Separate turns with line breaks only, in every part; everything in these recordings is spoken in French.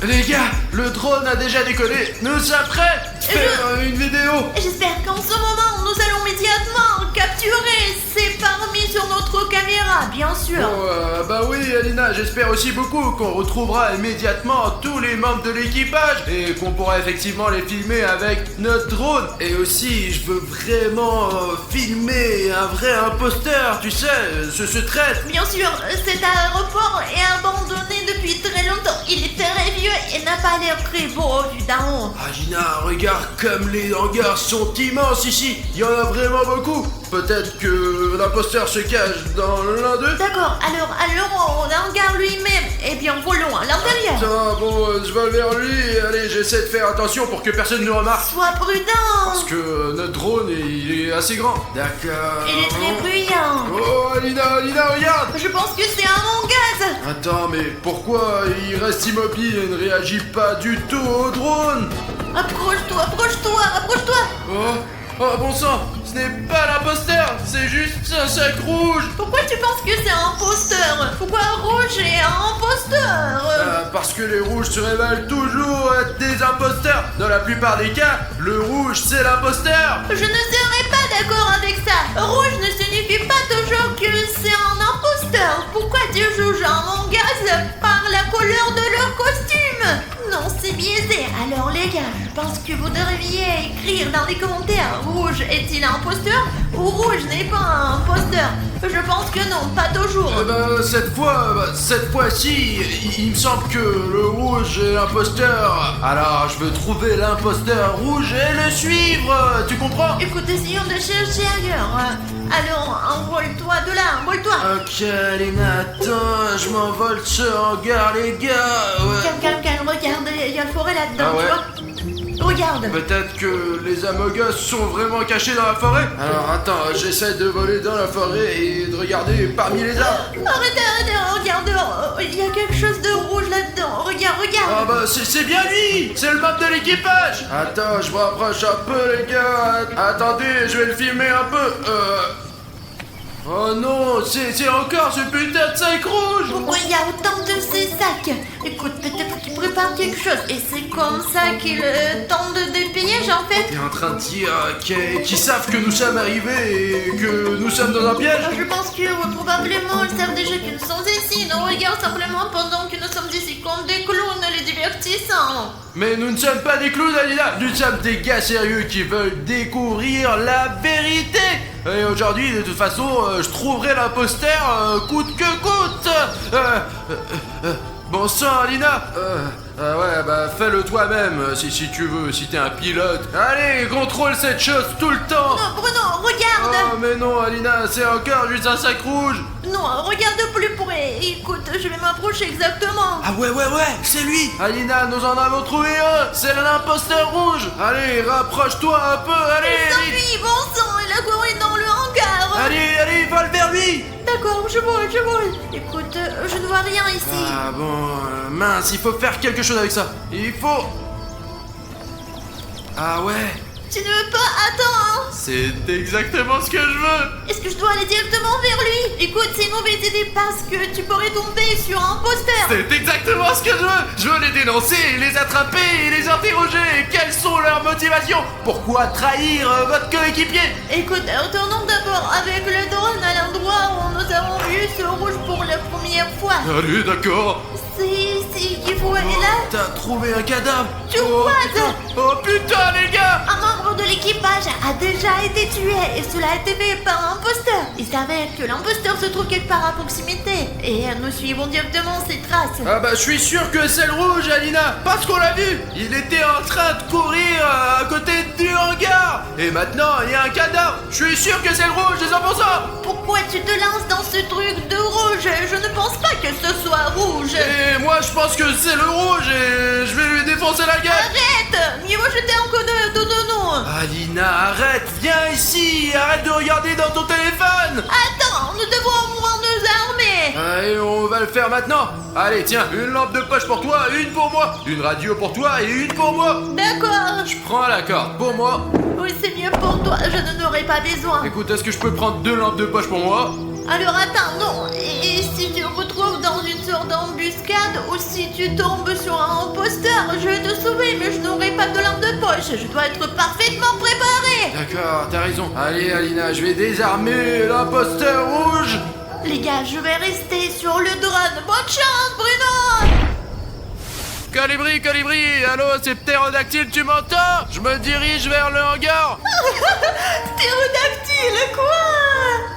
Les gars, le drone a déjà décollé. Nous sommes prêts. Faire une vidéo.
J'espère qu'en ce moment, nous allons immédiatement capturer ces parmi sur notre caméra, bien sûr.
Bah oui, Alina, j'espère aussi beaucoup qu'on retrouvera immédiatement tous les membres de l'équipage et qu'on pourra effectivement les filmer avec notre drone. Et aussi, je veux vraiment filmer un vrai imposteur, tu sais, ce traître.
Bien sûr, cet aéroport est abandonné depuis très longtemps. Il est très vieux et n'a pas l'air très beau vu d'en haut.
Alina, regarde comme les hangars sont immenses ici. Il y en a vraiment beaucoup. Peut-être que l'imposteur se cache dans l'un d'eux.
D'accord, alors on hangar lui-même. Eh bien, volons à l'intérieur.
Attends, bon, je vais vers lui. Allez, j'essaie de faire attention pour que personne ne remarque.
Sois prudent.
Parce que notre drone, il est assez grand. D'accord.
Il est très bruyant.
Oh, Alina, regarde.
Je pense que c'est un mon-gaz.
Attends, mais pourquoi il reste immobile et ne réagit pas du tout au drone?
Approche-toi.
Oh, bon sang, ce n'est pas l'imposteur, c'est juste un sac rouge.
Pourquoi tu penses que c'est un imposteur? Pourquoi Rouge est un imposteur?
Parce que les rouges se révèlent toujours être des imposteurs. Dans la plupart des cas, le rouge c'est l'imposteur.
Je ne serais pas d'accord avec ça. Rouge ne signifie pas toujours que c'est un imposteur. Pourquoi tu juges un mon-gaz par la couleur de leur costume? Non, c'est biaisé. Alors les gars, je pense que vous devriez écrire dans les commentaires: Rouge est-il un imposteur ou Rouge n'est pas un imposteur? Je pense que non, pas toujours.
Cette fois-ci, il me semble que le rouge est l'imposteur. Alors, je veux trouver l'imposteur rouge et le suivre. Tu comprends?
Écoute, essayons de chercher ailleurs. Alors, envole-toi de là, envole-toi.
Ok, Alina, attends, je m'envole de ce hangar, les gars. Ouais.
Calme, regarde, il y a le forêt là-dedans,
Ah ouais?
tu vois? Regarde.
Peut-être que les Among Us sont vraiment cachés dans la forêt. Alors attends, j'essaie de voler dans la forêt et de regarder parmi les arbres.
Arrête, regarde, il y a quelque chose de rouge là-dedans. Regarde.
Ah bah c'est bien lui. C'est le membre de l'équipage. Attends, je me rapproche un peu les gars. Attendez, je vais le filmer un peu. Oh non, c'est encore ce putain de sac rouge.
Pourquoi il y a autant de ces sacs? Écoute, peut-être qu'ils préparent quelque chose et c'est comme ça qu'ils tentent de piège en fait.
T'es en train de dire qu'ils savent que nous sommes arrivés et que nous sommes dans un piège?
Je pense que probablement ils savent déjà que nous sommes ici. Nous regardent simplement pendant que nous sommes ici comme des clowns les divertissant.
Mais nous ne sommes pas des clowns, Alina. Nous sommes des gars sérieux qui veulent découvrir la vérité. Et aujourd'hui, de toute façon, je trouverai l'imposteur coûte que coûte. Bon sang, Alina. Ouais, bah fais-le toi-même si tu veux, si t'es un pilote. Allez, contrôle cette chose tout le temps.
Non, Bruno, regarde.
Oh, mais non, Alina, c'est encore juste un sac rouge.
Non, regarde plus près. Écoute, je vais m'approcher exactement.
Ah ouais, c'est lui. Alina, nous en avons trouvé un. C'est l'imposteur rouge. Allez, rapproche-toi un peu, allez.
S'enfuit, bon sang, il a couru dans le hangar.
Allez, vole vers lui.
D'accord, je vole. Écoute, je ne vois rien ici.
Ah bon, mince, il faut faire quelque chose avec ça. Il faut... Ah ouais.
Tu ne veux pas? Attends, hein.
C'est exactement ce que je veux.
Est-ce que je dois aller directement vers lui? Écoute, c'est une mauvaise idée parce que tu pourrais tomber sur un imposteur.
C'est exactement ce que je veux. Je veux les dénoncer, les attraper et les interroger. Quelles sont leurs motivations? Pourquoi trahir votre coéquipier?
Écoute, retournons d'abord avec le drone à l'endroit où nous avons vu ce rouge pour la première fois.
Allez, d'accord.
C'est ici qu'il faut aller là.
T'as trouvé un cadavre?
Tu vois ça?
Oh putain, les gars.
Un membre de l'équipage a déjà été tué et cela a été fait par un imposteur. Il s'avère que l'imposteur se trouve quelque part à proximité et nous suivons directement ses traces.
Ah bah je suis sûr que c'est le rouge, Alina, parce qu'on l'a vu. Il était en train de courir à côté du hangar. Et maintenant il y a un cadavre. Je suis sûr que c'est le rouge, les 100%.
Pourquoi tu te lances dans ce truc de rouge? Je ne pense pas que ce soit rouge.
Et moi je pense que c'est le rouge et je vais lui défoncer la gueule.
Arrête! Mieux vaut jeter un coup de nous.
Alina, arrête, viens ici, arrête de regarder dans ton téléphone.
Attends, nous devons au moins nous armer.
Allez, on va le faire maintenant. Allez, tiens, une lampe de poche pour toi, une pour moi. Une radio pour toi et une pour moi.
D'accord.
Je prends la corde pour moi.
Oui, c'est mieux pour toi, je n'en aurai pas besoin.
Écoute, est-ce que je peux prendre 2 lampes de poche pour moi?
Alors attends, non. Et si tu te retrouves dans une sorte d'embuscade ou si tu tombes sur un imposteur, je vais te sauver, mais je n'aurai pas de lampe de poche. Je dois être parfaitement préparé.
D'accord, t'as raison. Allez, Alina, je vais désarmer l'imposteur rouge.
Les gars, je vais rester sur le drone. Bonne chance, Bruno.
Calibri, allô, c'est Ptérodactyle, tu m'entends? Je me dirige vers le hangar.
Ptérodactyle, quoi?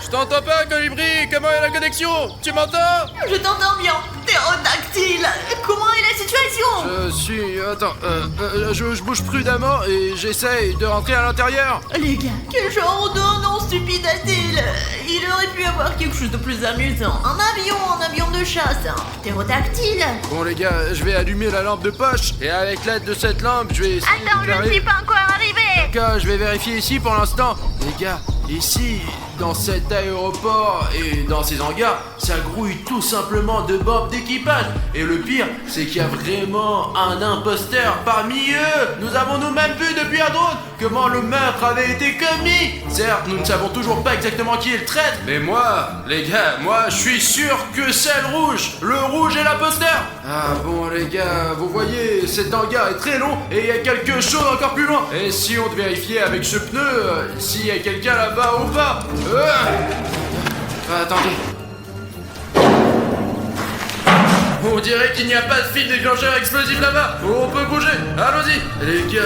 Je t'entends pas, Calibri, comment est la connexion? Tu m'entends?
Je t'entends bien. Ptérodactyle, comment est la situation?
Je suis... Attends, je bouge prudemment et j'essaye de rentrer à l'intérieur.
Les gars, quel genre de nom stupide a-t-il? Il aurait pu avoir quelque chose de plus amusant. Un avion de chasse, un ptérodactyle.
Bon les gars, je vais allumer la lampe de poche et avec l'aide de cette lampe, je vais essayer
Attends, je ne suis pas encore arrivé.
D'accord, je vais vérifier ici pour l'instant. Les gars, ici, dans cet aéroport et dans ces hangars, ça grouille tout simplement de bombes d'équipage. Et le pire, c'est qu'il y a vraiment un imposteur parmi eux. Nous avons nous-mêmes vu depuis un drone comment le meurtre avait été commis. Certes, nous ne savons toujours pas exactement qui est le traître. Mais moi, les gars, moi, je suis sûr que c'est le rouge. Le rouge est l'imposteur. Ah bon, les gars, vous voyez, cet hangar est très long et il y a quelque chose encore plus loin. Et si on te vérifiait avec ce pneu, s'il y a quelqu'un là-bas ou pas. Attendez. On dirait qu'il n'y a pas de fil déclencheur explosif là-bas. On peut bouger. Allons-y. Les gars,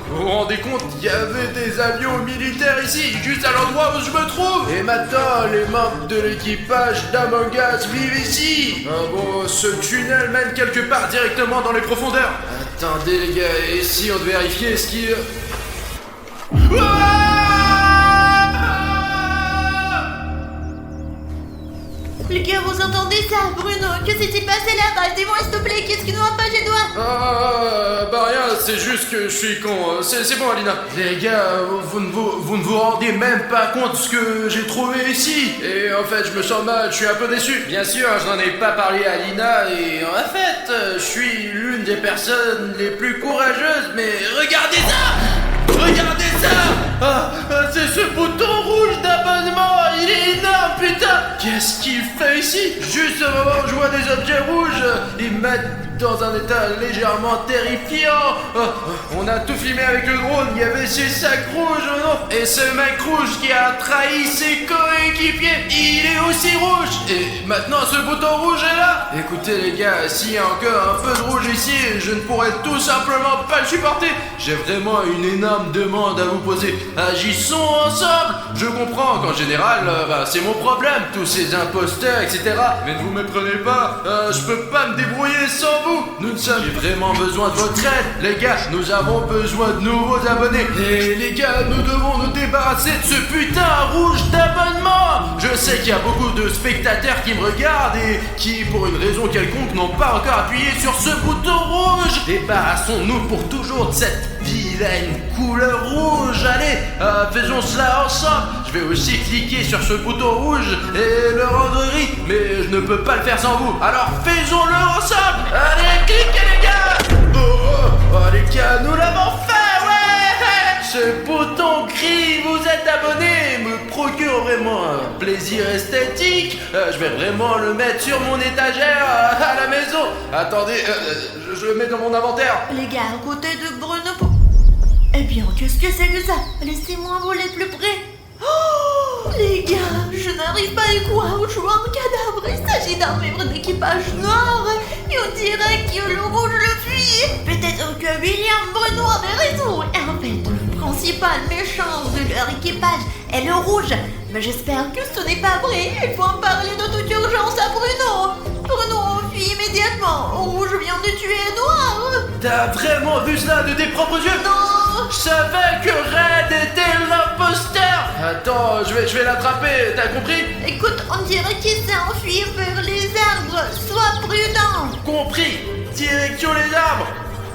vous vous rendez compte, il y avait des avions militaires ici, juste à l'endroit où je me trouve. Et maintenant, les membres de l'équipage d'Among Us vivent ici. Ah bon, ce tunnel mène quelque part directement dans les profondeurs. Attendez les gars, et si on devait vérifier ce qui...
Les gars, vous entendez ça, Bruno? Que s'est-il passé là-bas? Dis-moi s'il te plaît, qu'est-ce qui ne va pas chez toi?
Bah rien, c'est juste que je suis con. C'est bon, Alina. Les gars, vous ne vous rendez même pas compte de ce que j'ai trouvé ici. Et en fait, je me sens mal, je suis un peu déçu. Bien sûr, je n'en ai pas parlé à Alina et en fait, je suis l'une des personnes les plus courageuses, mais regardez ça! Regardez ça! C'est ce bouton rouge d'abonnement! Il est énorme, putain! Qu'est-ce qu'il fait ici? Juste au moment où je vois des objets rouges, ils me mettent dans un état légèrement terrifiant. On a tout filmé avec le drone, il y avait ces sacs rouges, non? Et ce mec rouge qui a trahi ses coéquipiers, il est aussi rouge! Et maintenant ce bouton rouge est là! Écoutez les gars, s'il y a encore un peu de rouge ici, je ne pourrais tout simplement pas le supporter. J'ai vraiment une énorme demande à vous poser. Agissons ensemble! Je comprends qu'en général, c'est mon problème, tous ces imposteurs, etc. Mais ne vous méprenez pas, je peux pas me débrouiller sans vous. Nous sommes... J'ai vraiment besoin de votre aide. Les gars, nous avons besoin de nouveaux abonnés. Et les gars, nous devons nous débarrasser de ce putain rouge d'abonnement. Je sais qu'il y a beaucoup de spectateurs qui me regardent et qui, pour une raison quelconque, n'ont pas encore appuyé sur ce bouton rouge. Débarrassons-nous pour toujours de cette vilaine couleur rouge. Allez, faisons cela ensemble. Je vais aussi cliquer sur ce bouton rouge et le rendre gris, mais je ne peux pas le faire sans vous. Alors faisons-le ensemble. Allez, cliquez les gars. Oh les gars, nous l'avons fait, ouais. Ce bouton gris, vous êtes abonné, me procure vraiment un plaisir esthétique. Je vais vraiment le mettre sur mon étagère à la maison. Attendez, je le mets dans mon inventaire.
Les gars, à côté de Bruno... Eh bien, qu'est-ce que c'est que ça? Laissez-moi voler plus près. Oh, les gars, je n'arrive pas à y croire. Je vois un cadavre. Il s'agit d'un membre d'équipage noir. Et on dirait que le rouge le fuit. Peut-être que William Bruno avait raison. Et en fait, le principal méchant de leur équipage est le rouge. Mais j'espère que ce n'est pas vrai. Il faut en parler de toute urgence à Bruno. Bruno, fuis immédiatement. Rouge vient de tuer Noir.
T'as vraiment vu cela de tes propres yeux?
Non.
Je savais que Red était l'imposteur. Attends, je vais l'attraper, t'as compris?
Écoute, on dirait qu'il s'est enfui vers les arbres. Sois prudent.
Compris. Direction les arbres.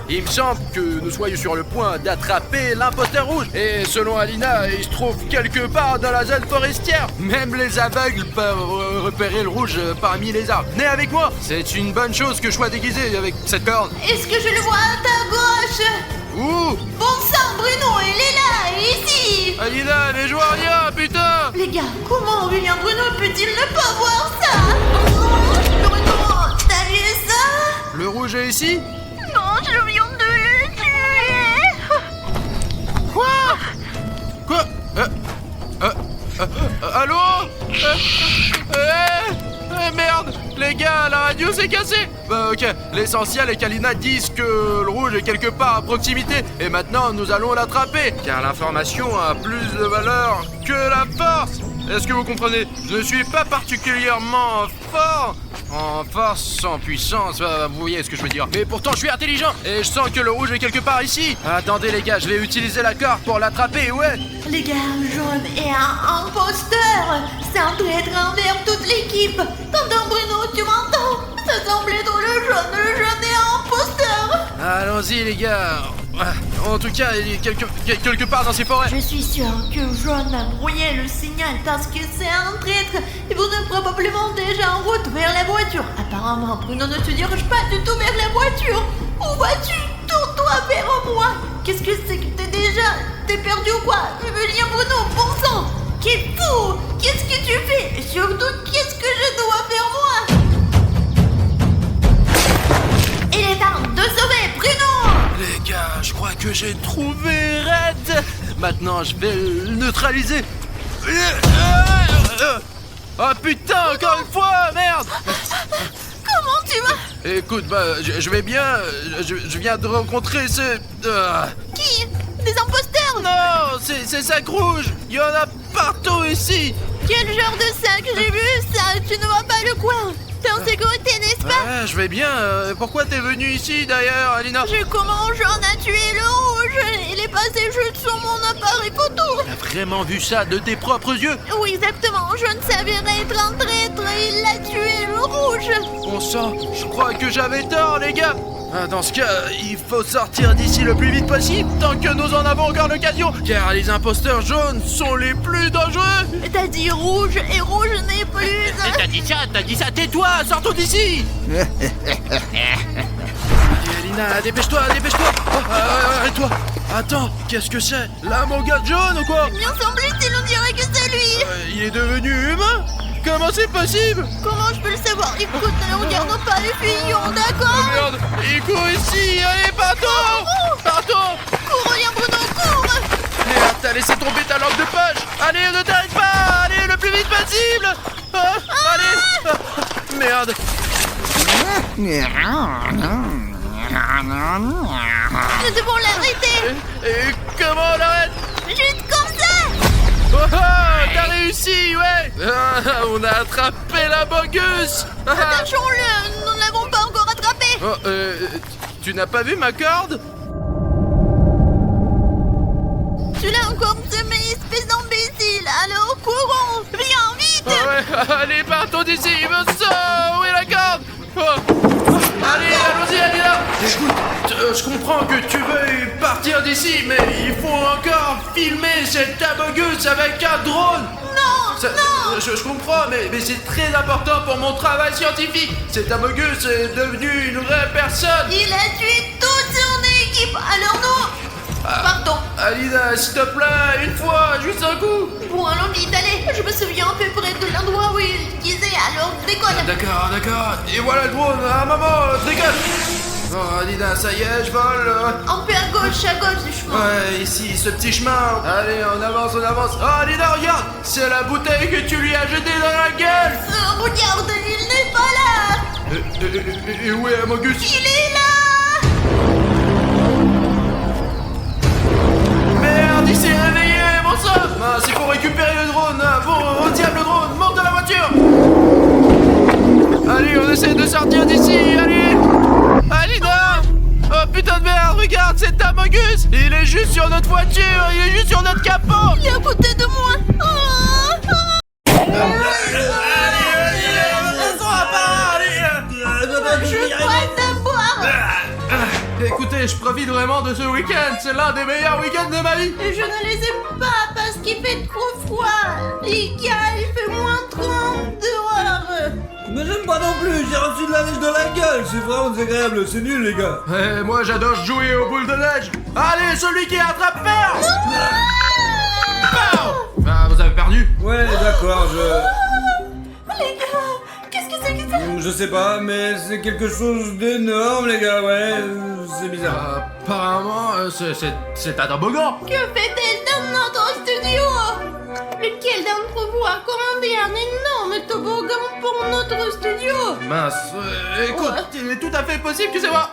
Il me semble que nous soyons sur le point d'attraper l'imposteur rouge. Et selon Alina, il se trouve quelque part dans la zone forestière. Même les aveugles peuvent repérer le rouge parmi les arbres. Venez avec moi. C'est une bonne chose que je sois déguisé avec cette corne.
Est-ce que je le vois à ta gauche?
Ouh!
Bon sang, Bruno, il est là, ici.
Alina, mais je vois rien, putain.
Les gars, comment Julien Bruno peut-il ne pas voir ça? Bruno, t'as vu ça?
Le rouge est ici?
Non, je viens de le tuer.
Quoi? Quoi? Allô? Merde! Les gars, la radio s'est cassée! Bah ok, l'essentiel est qu'Alina dise que le rouge est quelque part à proximité et maintenant nous allons l'attraper car l'information a plus de valeur que la force! Est-ce que vous comprenez? Je ne suis pas particulièrement fort en force, en puissance, vous voyez ce que je veux dire. Mais pourtant je suis intelligent et je sens que le rouge est quelque part ici. Attendez les gars, je vais utiliser la corde pour l'attraper, ouais.
Les gars, Jaune est un imposteur. C'est un traître envers toute l'équipe. T'entends Bruno, tu m'entends? Ça semble être le jaune est un imposteur.
Allons-y les gars. En tout cas, il est quelque part dans ces forêts.
Je suis sûr que Jaune a brouillé le signal parce que c'est un traître. Et vous êtes probablement déjà en route vers la voiture. Apparemment, Bruno ne te dirige pas du tout vers la voiture. Où vas-tu? Tourne-toi vers moi. Qu'est-ce que c'est que t'es perdu ou quoi? Julien Bruno, bon sang. Qu'est fou? Qu'est-ce que tu fais? Et surtout, qu'est-ce que je dois faire moi? Il est temps de sauver Bruno.
Les gars, je crois que j'ai trouvé Red. Maintenant, je vais le neutraliser. Oh putain, encore une fois, merde.
Comment tu vas?
Écoute, bah, je vais bien. Je viens de rencontrer ce...
Qui? Des imposteurs?
Non, c'est sac rouge. Il y en a partout ici.
Quel genre de sac? J'ai vu ça. Tu ne vois pas le coin. T'es en sécurité, n'est-ce pas?
Ouais, je vais bien. Pourquoi t'es venu ici d'ailleurs, Alina?
Comment Jean a tué le rouge? Il est passé juste sur mon appareil photo.
T'as vraiment vu ça de tes propres yeux?
Oui, exactement. Je ne savais être un traître et il a tué le rouge.
Bon sang, je crois que j'avais tort, les gars. Dans ce cas, il faut sortir d'ici le plus vite possible, tant que nous en avons encore l'occasion, car les imposteurs jaunes sont les plus dangereux.
T'as dit rouge et rouge n'est plus...
T'as dit ça, tais-toi, sortons d'ici. Allez, Alina, dépêche-toi. Arrête-toi. Attends, qu'est-ce que c'est? Là, mon gars jaune ou quoi?
Bien semble-t-il, on dirait que c'est lui.
Il est devenu humain? Comment c'est possible?
Comment je peux le savoir? Écoute, ne regardons pas les fillons, d'accord?
Oh merde, il court ici, allez, partons.
Cours, Julien Bruno, cours.
Merde, t'as laissé tomber ta lampe de poche. Allez, ne t'arrête pas, allez, le plus vite possible. Allez. Merde.
Nous devons l'arrêter.
Et comment on l'arrête?
Juste comme ça.
Oh, t'as réussi, ouais. On a attrapé la bogus.
Attachons-le, nous ne l'avons pas encore attrapé.
Oh, tu n'as pas vu ma corde?
Tu l'as encore semé, espèce d'imbécile. Alors courons, viens vite.
Oh, ouais, allez, partons d'ici. Où est la corde? Allez, allons-y, Alina. Écoute, je comprends que tu veuilles partir d'ici, mais il faut encore filmer cette abogus avec un drone.
Non.
Je comprends, mais c'est très important pour mon travail scientifique. Cet abogus est devenu une vraie personne.
Il a tué toute son équipe, alors non. Pardon.
Alina, s'il te plaît, une fois, juste un coup.
Bon, allons vite, allez. Je me souviens à peu près de l'endroit où il disait, alors décolle.
D'accord. Et voilà le drone. Maman, décolle. Bon, Alina, ça y est, je vole.
Un peu à gauche du chemin.
Ouais, ici, ce petit chemin. Allez, on avance. Oh, Alina, regarde. C'est la bouteille que tu lui as jetée dans la gueule.
Regarde, il n'est pas là.
Et où est Amogus?
Il est là.
Merde, il s'est réveillé, bon sang. Mince, il faut récupérer le drone. Bon, au diable le drone, monte dans la voiture. Allez, on essaie de sortir d'ici, allez. Alina. Oh putain de merde, regarde, c'est Amogus. Il est juste sur notre voiture, il est juste sur notre capot.
Il est à côté de moi. Je crois t'avoir.
Écoutez, je profite vraiment de ce week-end. C'est l'un des meilleurs week-ends de ma vie.
Je ne les aime pas parce qu'il fait trop froid. Les gars, il fait moins 30 dehors.
Mais j'aime pas non plus, j'ai reçu de la neige dans la gueule, c'est vraiment désagréable, c'est nul les gars.
Moi j'adore jouer aux boules de neige. Allez, celui qui attrape perd. Ah, vous avez perdu.
Ouais, d'accord,
Les gars, qu'est-ce que c'est que ça?
je sais pas, mais c'est quelque chose d'énorme, les gars, ouais, c'est bizarre.
Apparemment, c'est un toboggan.
Que fait-elle dans notre studio? Lequel d'entre vous a commandé un énorme toboggan pour notre studio?
Mince, écoute,
Ouais.
il est tout à fait possible que c'est moi.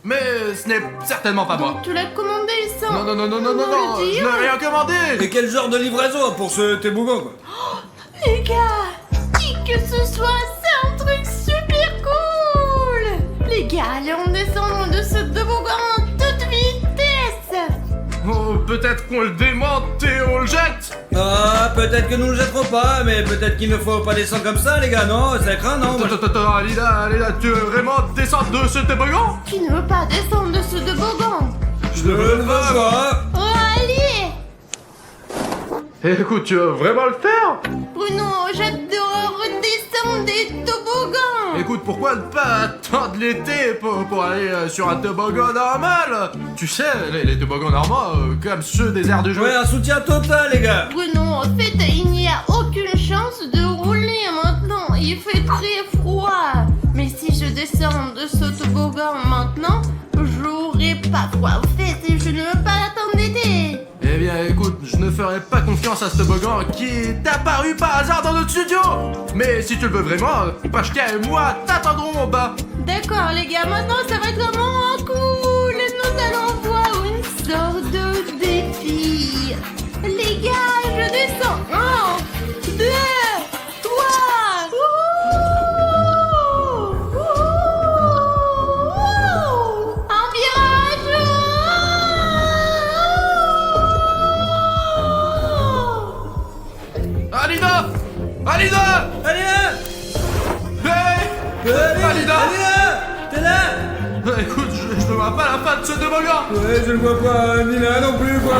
Mais ce n'est certainement pas moi.
Donc tu l'as commandé sans
Non, non, non, non, non, non,
me
non,
le
je
dire?
n'ai rien commandé.
Et quel genre de livraison pour ce toboggan, quoi?
Les gars, qui que ce soit, c'est un truc super cool. Les gars, allons descendre de ce toboggan en toute vitesse.
Oh, peut-être qu'on le démonte et on le jette.
Ah, peut-être que nous le jetterons pas, mais peut-être qu'il ne faut pas descendre comme ça, les gars, non? Ça craint, non?
Attends, Alida, tu veux vraiment descendre de ce toboggan?
Tu ne veux pas descendre de ce toboggan?
Je ne veux pas.
Oh, allez.
Écoute, tu veux vraiment le faire?
Bruno, j'adore redescendre des toboggans.
Écoute, pourquoi ne pas attendre l'été pour aller sur un toboggan normal? Tu sais, les toboggans normaux, comme ceux des aires de jeu.
Ouais, un soutien total, les gars.
Bruno, en fait, il n'y a aucune chance de rouler maintenant. Il fait très froid. Mais si je descends de ce toboggan maintenant, j'aurai pas froid. En fait, je ne veux pas attendre l'été.
Eh bien, écoute, je ne ferai pas confiance à ce toboggan qui est apparu par hasard dans notre studio. Mais si tu le veux vraiment, Pachka et moi t'attendrons en bas.
D'accord, les gars, maintenant ça va être vraiment cool. Nous allons voir une sorte de défi. Les gars, je descends. 1, 2, 3. Un virage.
Alida! Alida!
Allez, là.
Hey!
Alida.
Alida!
T'es là?
Écoute, je ne vois pas la fin de ce toboggan.
Ouais, je le vois pas, ni là non plus, quoi.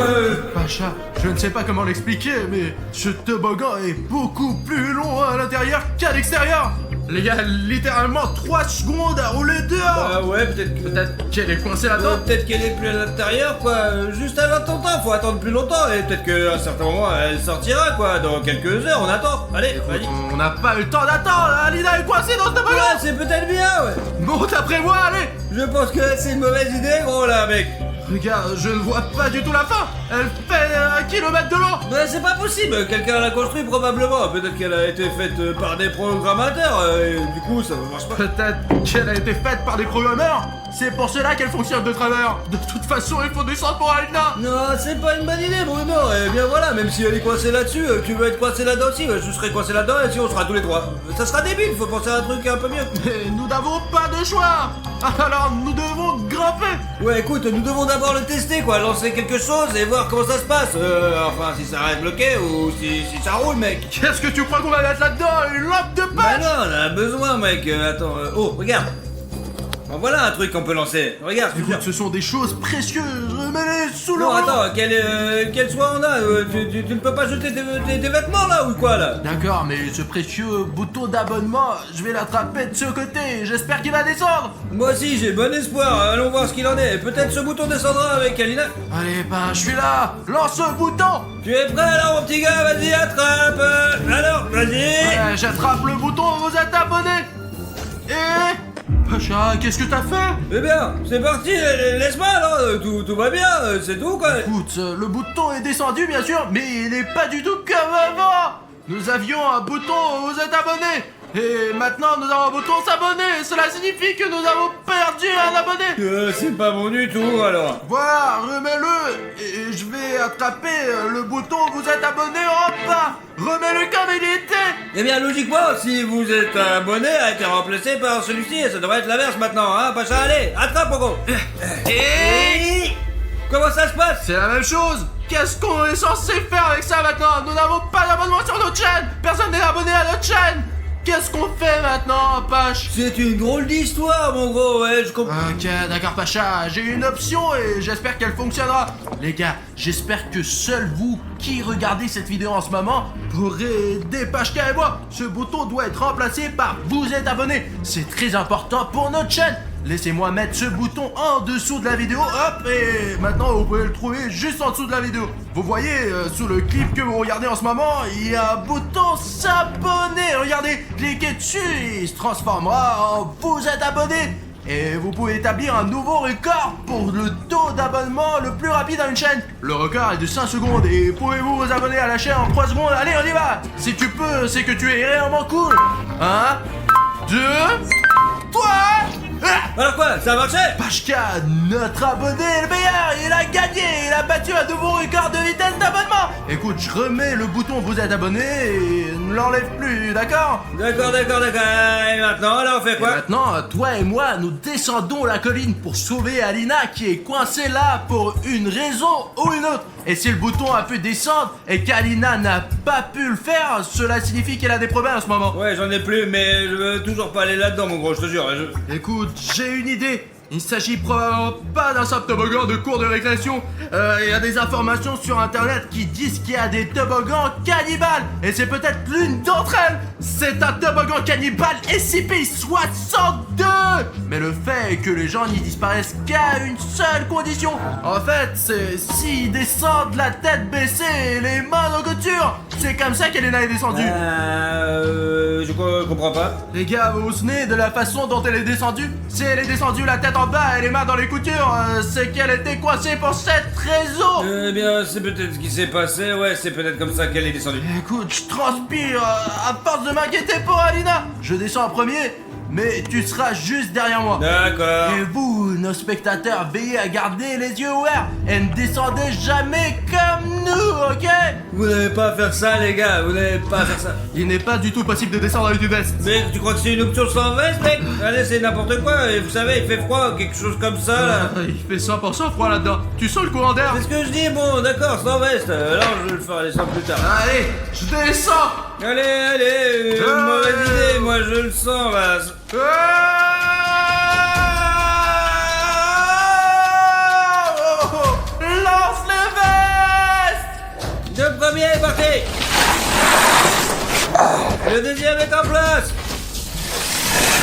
Pacha, je ne sais pas comment l'expliquer, mais ce toboggan est beaucoup plus long à l'intérieur qu'à l'extérieur. Les gars, littéralement 3 secondes à rouler dehors.
Ah ouais, peut-être que...
Peut-être qu'elle est coincée là-dedans.
Peut-être qu'elle est plus à l'intérieur, quoi. Juste avant ton temps, faut attendre plus longtemps. Et peut-être qu'à un certain moment, elle sortira, quoi. Dans quelques heures, on attend. Allez, vas-y.
On n'a pas eu le temps d'attendre, Alida est coincée dans ce toboggan.
Ouais, c'est peut-être bien, ouais.
Monte après moi, allez.
Je pense que c'est une mauvaise idée, gros, là, mec.
Regarde, je ne vois pas du tout la fin. Elle fait 1 kilomètre de long.
Ouais, c'est pas possible. Quelqu'un l'a construit, probablement. Peut-être qu'elle a été faite par des programmateurs. Et du coup, ça ne marche pas.
Peut-être qu'elle a été faite par des programmeurs. C'est pour cela qu'elle fonctionne de travers. De toute façon, il faut descendre pour Alida.
Non, c'est pas une bonne idée, Bruno. Et bien voilà, même si elle est coincée là-dessus, tu veux être coincé là-dedans aussi. Je serai coincé là-dedans et si on sera tous les trois. Ça sera débile, faut penser à un truc un peu mieux.
Mais nous n'avons pas de choix. Alors nous devons grimper.
Ouais, écoute, nous devons d'abord le tester, quoi. Lancer quelque chose et voir comment ça se passe. Enfin, si ça reste bloqué ou si ça roule, mec.
Qu'est-ce que tu crois qu'on va mettre là-dedans? Une lampe de
Bah
patch?
non, on en a besoin, mec. Attends, oh, regarde. En voilà un truc qu'on peut lancer. Regarde, c'est
Écoute, ce sont des choses précieuses. Remets-les sous l'eau.
Non, attends, quel soin on a tu ne peux pas jeter tes vêtements là ou quoi là?
D'accord, mais ce précieux bouton d'abonnement, je vais l'attraper de ce côté. J'espère qu'il va descendre.
Moi aussi, j'ai bon espoir. Allons voir ce qu'il en est. Peut-être ce bouton descendra avec Alina.
Allez, ben, je suis là. Lance ce bouton.
Tu es prêt alors, mon petit gars? Vas-y, attrape. Alors, vas-y.
Ouais, j'attrape le bouton, vous êtes abonné. Et... Pacha, qu'est-ce que t'as fait?
Eh bien, c'est parti. Laisse-moi alors. Tout va bien. C'est tout quoi.
Écoute, le bouton est descendu bien sûr, mais il n'est pas du tout comme avant. Nous avions un bouton, vous êtes abonné. Et maintenant nous avons un bouton s'abonner. Cela signifie que nous avons perdu un abonné.
C'est pas bon du tout alors.
Voilà, remets-le. Et je vais attraper le bouton, vous êtes abonné en bas. Remets-le comme il était.
Eh bien, logiquement, si vous êtes abonné, a été remplacé par celui-ci, et ça devrait être l'inverse maintenant, hein, Pacha, allez, attrape, Pogo.
Et...
Comment ça se passe?
C'est la même chose. Qu'est-ce qu'on est censé faire avec ça maintenant? Nous n'avons pas d'abonnement sur notre chaîne. Personne n'est abonné à notre chaîne. Qu'est-ce qu'on fait maintenant, Pache?
C'est une drôle d'histoire, mon gros, ouais, je comprends.
Ok, d'accord, Pacha, j'ai une option et j'espère qu'elle fonctionnera. Les gars, j'espère que seuls vous qui regardez cette vidéo en ce moment pourrez aider Pachka et moi. Ce bouton doit être remplacé par vous êtes abonné. C'est très important pour notre chaîne. laissez-moi mettre ce bouton en dessous de la vidéo, hop, et maintenant vous pouvez le trouver juste en dessous de la vidéo. Vous voyez, sous le clip que vous regardez en ce moment, il y a un bouton s'abonner. Regardez, cliquez dessus, il se transformera en vous êtes abonné. Et vous pouvez établir un nouveau record pour le taux d'abonnement le plus rapide à une chaîne. Le record est de 5 secondes et pouvez-vous vous abonner à la chaîne en 3 secondes? Allez, on y va. Si tu peux, c'est que tu es réellement cool. 1, 2, 3.
Alors quoi, ça a marché?
Pashka, notre abonné est le meilleur. Il a gagné, il a battu un nouveau record de vitesse d'abonnement. Écoute, je remets le bouton vous êtes abonné et ne l'enlève plus, d'accord?
D'accord. Et maintenant, là on fait
Et
quoi?
maintenant, toi et moi, nous descendons la colline pour sauver Alina qui est coincée là pour une raison ou une autre. Et si le bouton a pu descendre et qu'Alina n'a pas pu le faire, cela signifie qu'elle a des problèmes en ce moment.
Ouais, j'en ai plus, mais je veux toujours pas aller là-dedans, mon gros, je te jure.
Écoute, j'ai une idée. Il ne s'agit probablement pas d'un simple toboggan de cours de récréation. Il y a des informations sur internet qui disent qu'il y a des toboggans cannibales. Et c'est peut-être l'une d'entre elles. C'est un toboggan cannibale SCP-62. Mais le fait est que les gens n'y disparaissent qu'à une seule condition. En fait, c'est s'ils descendent la tête baissée et les mains en couture. C'est comme ça qu'Elena est descendue.
Je comprends pas.
Les gars, vous vous souvenez de la façon dont elle est descendue? Si elle est descendue la tête en bas et les mains dans les coutures, c'est qu'elle était coincée pour cette raison.
Eh bien, c'est peut-être ce qui s'est passé, ouais, c'est peut-être comme ça qu'elle est descendue.
Écoute, je transpire à force de m'inquiéter pour Alina. Je descends en premier, mais tu seras juste derrière moi.
D'accord.
Et vous, nos spectateurs, veillez à garder les yeux ouverts et ne descendez jamais comme nous, ok?
Vous n'avez pas à faire ça, les gars, vous n'avez pas à faire ça.
Il n'est pas du tout possible de descendre avec du veste.
Mais tu crois que c'est une option sans veste, mec? Allez, c'est n'importe quoi, et vous savez, il fait froid, quelque chose comme ça, là.
Il fait 100% froid là-dedans. Tu sens le courant d'air?
C'est ce que je dis, bon, d'accord, sans veste. Alors, je vais le faire descendre plus tard.
Allez, je descends.
Allez, mauvaise idée, moi je le sens, là.
Lance le veste.
Le premier est parti. Le deuxième est en place.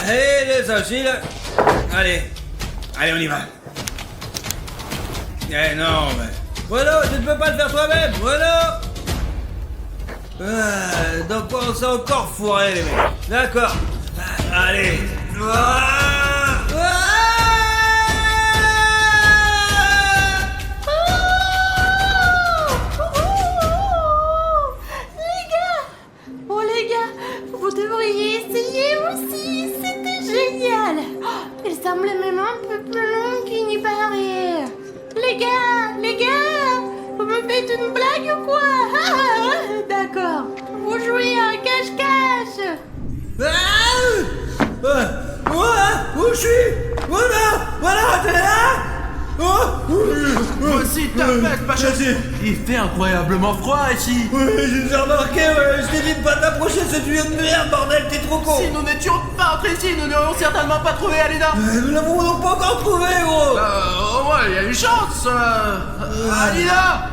Et les aussi, là. Allez, on y va. Eh non, mais... Voilà, tu ne peux pas le faire toi-même, voilà. Donc on s'est encore foiré, les mecs. D'accord. Allez.
Les gars, vous devriez essayer aussi, c'était génial. Il semblait même un peu plus long qu'il n'y paraît. Les gars, vous me faites une blague ou quoi? D'accord, vous jouez à cache-cache.
Où je suis? Voilà, t'es là?
Voici ta fête, Pacha.
Merci.
Il fait incroyablement froid ici.
Oui, j'ai remarqué, ouais. Je t'ai dit de pas t'approcher de ce tuyau de merde, bordel, t'es trop con.
Si nous n'étions pas entrés ici, nous n'aurions certainement pas trouvé Alina.
Nous l'avons donc pas encore trouvé, gros.
Au moins, il y a une chance. Alina.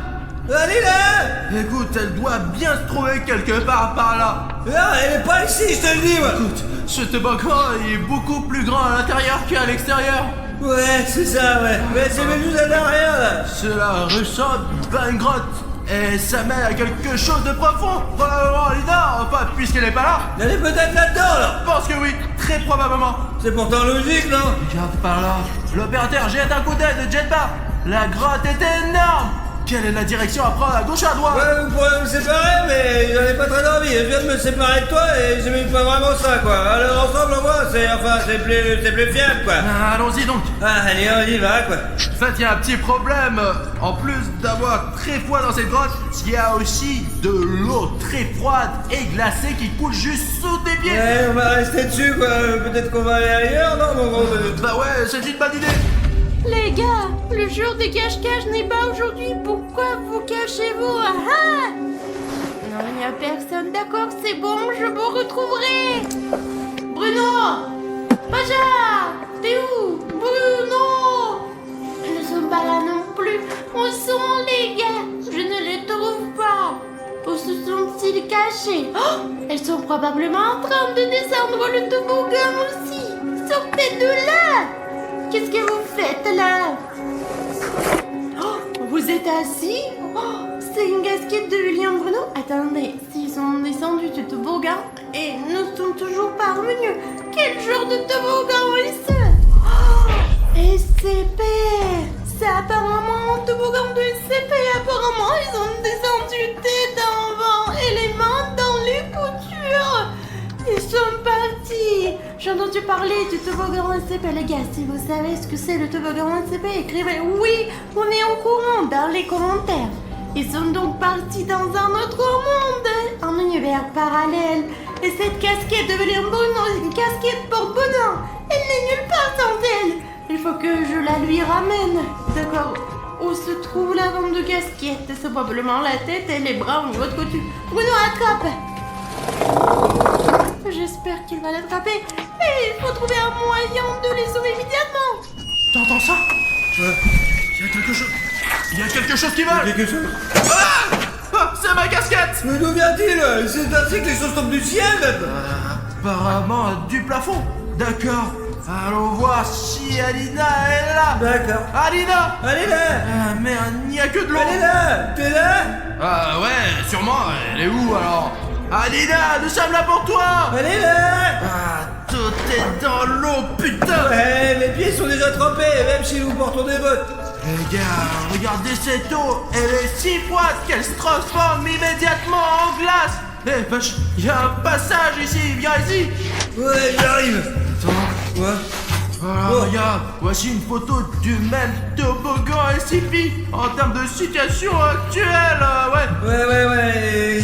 Allez là.
Écoute, elle doit bien se trouver quelque part par là.
Non, elle est pas ici, je te le dis, moi.
Écoute, ce toboggan est beaucoup plus grand à l'intérieur qu'à l'extérieur.
Ouais, c'est ça, ouais. Mais c'est même juste à l'arrière, là.
Cela ressemble à une grotte. Et ça mène à quelque chose de profond. Probablement Alina, enfin, puisqu'elle n'est pas là.
Elle est peut-être là-dedans, là.
Je pense que oui, très probablement.
C'est pourtant logique, non?
Regarde par là. L'opérateur jette un coup d'œil de jetpack. La grotte est énorme. Quelle est la direction à prendre, à gauche ou à droite?
Ouais, vous pourrez me séparer, mais j'en ai pas très envie. Je viens de me séparer de toi et j'aimais pas vraiment ça, quoi. Alors ensemble, on voit, c'est plus fiable, quoi.
Allons-y donc.
Ah, allez, on y va, quoi.
En fait, il y a un petit problème. En plus d'avoir très froid dans cette grotte, il y a aussi de l'eau très froide et glacée qui coule juste sous tes pieds.
Ouais, on va rester dessus, quoi. Peut-être qu'on va aller ailleurs, non, mon gros?
Bah ouais, c'est une bonne idée.
Les gars, le jour des cache-cache n'est pas aujourd'hui. Pourquoi vous cachez-vous? Non, il n'y a personne. D'accord, c'est bon, je vous retrouverai. Bruno! Paja! T'es où? Bruno! Ils ne sont pas là non plus. Où sont les gars? Je ne les trouve pas. Où se sont-ils cachés? Elles sont probablement en train de descendre le toboggan aussi. Sortez de là! Qu'est-ce que vous faites là? Oh, vous êtes assis? Oh, c'est une casquette de Julien Bruno? Attendez, s'ils sont descendus du toboggan et nous sommes toujours pas revenus, quel genre de toboggan est-ce? Oh, SCP! C'est apparemment un toboggan de SCP. Apparemment, ils ont descendu tête en vent et les mains dans les coutures. Ils sont partis. J'ai entendu parler du toboggan SCP. Les gars, si vous savez ce que c'est le toboggan SCP, écrivez oui, on est au courant dans les commentaires. Ils sont donc partis dans un autre monde, un univers parallèle. Et cette casquette de William Bruno, c'est une casquette pour bonheur. Elle n'est nulle part sans elle. Il faut que je la lui ramène. D'accord. Où se trouve la vente de casquette? C'est probablement la tête et les bras au niveau de côté. Bruno, attrape. J'espère qu'il va l'attraper. Et il faut trouver un moyen de les sauver immédiatement.
T'entends ça? Il y a quelque chose. Il y a quelque chose qui vole.
Quelque chose.
Ah, c'est ma casquette.
Mais d'où vient-il? C'est ainsi que les choses tombent du ciel, même.
Apparemment du plafond. D'accord. Allons voir si Alina est là.
D'accord.
Alina.
Elle est là.
Ah merde, il n'y a que de l'eau.
Elle est là. T'es là?
Ah ouais, sûrement. Elle est où alors? Alina, nous sommes là pour toi.
Elle est là.
Ah, tout est dans l'eau, putain.
Ouais, mes pieds sont déjà trempés, même si nous portons des bottes.
Les gars, regardez cette eau. Elle est si froide qu'elle se transforme immédiatement en glace. Eh, vache, il y a un passage ici. Viens ici.
Ouais, j'arrive.
Attends.
Ouais.
Voilà,
Oh.
regarde, voici une photo du même toboggan SCP en termes de situation actuelle, ouais.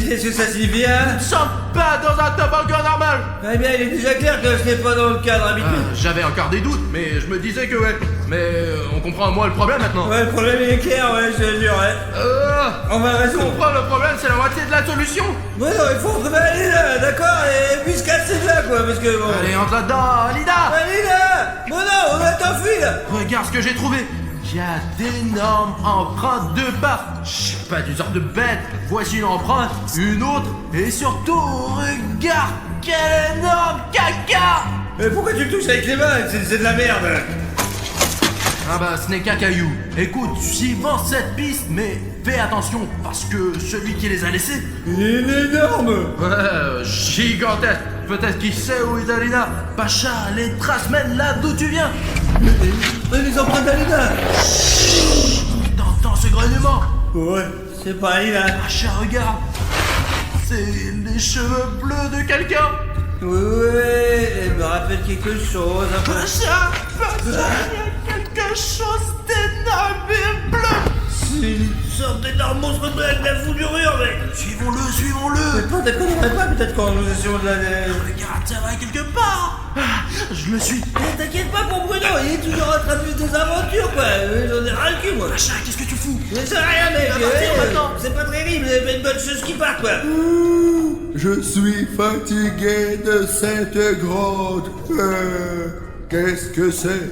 Qu'est-ce que ça signifie, hein?
Nous sommes pas dans un toboggan normal.
Eh bien, il est déjà clair que ce n'est pas dans le cadre habituel.
J'avais encore des doutes, mais je me disais que ouais. Mais on comprend moi le problème maintenant.
Ouais, le problème il est clair, ouais, je te jure, ouais. On va raison.
Comprendre le problème, c'est la moitié de la solution.
Ouais, non, il faut retrouver Alina, d'accord? Et puis se casser de là, quoi, parce que bon.
Allez, entre là-dedans, Alida.
Alina! Non, on a t'enfuir là!
Regarde ce que j'ai trouvé. Il y a d'énormes empreintes de pas. Je sais pas du genre de bête. Voici une empreinte, une autre, et surtout, regarde quel énorme caca.
Mais pourquoi tu le touches avec les mains? C'est de la merde!
Ah bah ce n'est qu'un caillou. Écoute, suivant cette piste, mais fais attention, parce que celui qui les a laissés...
Il est énorme!
Ouais, gigantesque. Peut-être qu'il sait où est Alina. Pacha, les traces mènent là d'où tu viens.
Les empreintes d'Alina!
T'entends ce grognement?
Ouais, c'est pas Alina.
Pacha, regarde. C'est les cheveux bleus de quelqu'un.
Ouais, elle me rappelle quelque chose. Un peu.
Pacha, il y a quelque chose d'énorme et bleu.
C'est une sorte d'énorme monstre bleu avec de la foudurure, mec!
Suivons-le,
Mais
suivons-le.
peut-être qu'on n'aurait pas, peut-être quand nous essayons de la...
Regarde, ça va quelque part. Ah, je le suis.
Mais t'inquiète pas pour Bruno, il est toujours en train de vivre des aventures, quoi! J'en ai ras le cul, moi!
Pacha, qu'est-ce que tu fous?
Mais c'est rien, mec!
va partir maintenant.
C'est pas terrible, il y a une bonne chose qui part, quoi!
Je suis fatigué de cette grotte. Qu'est-ce que c'est?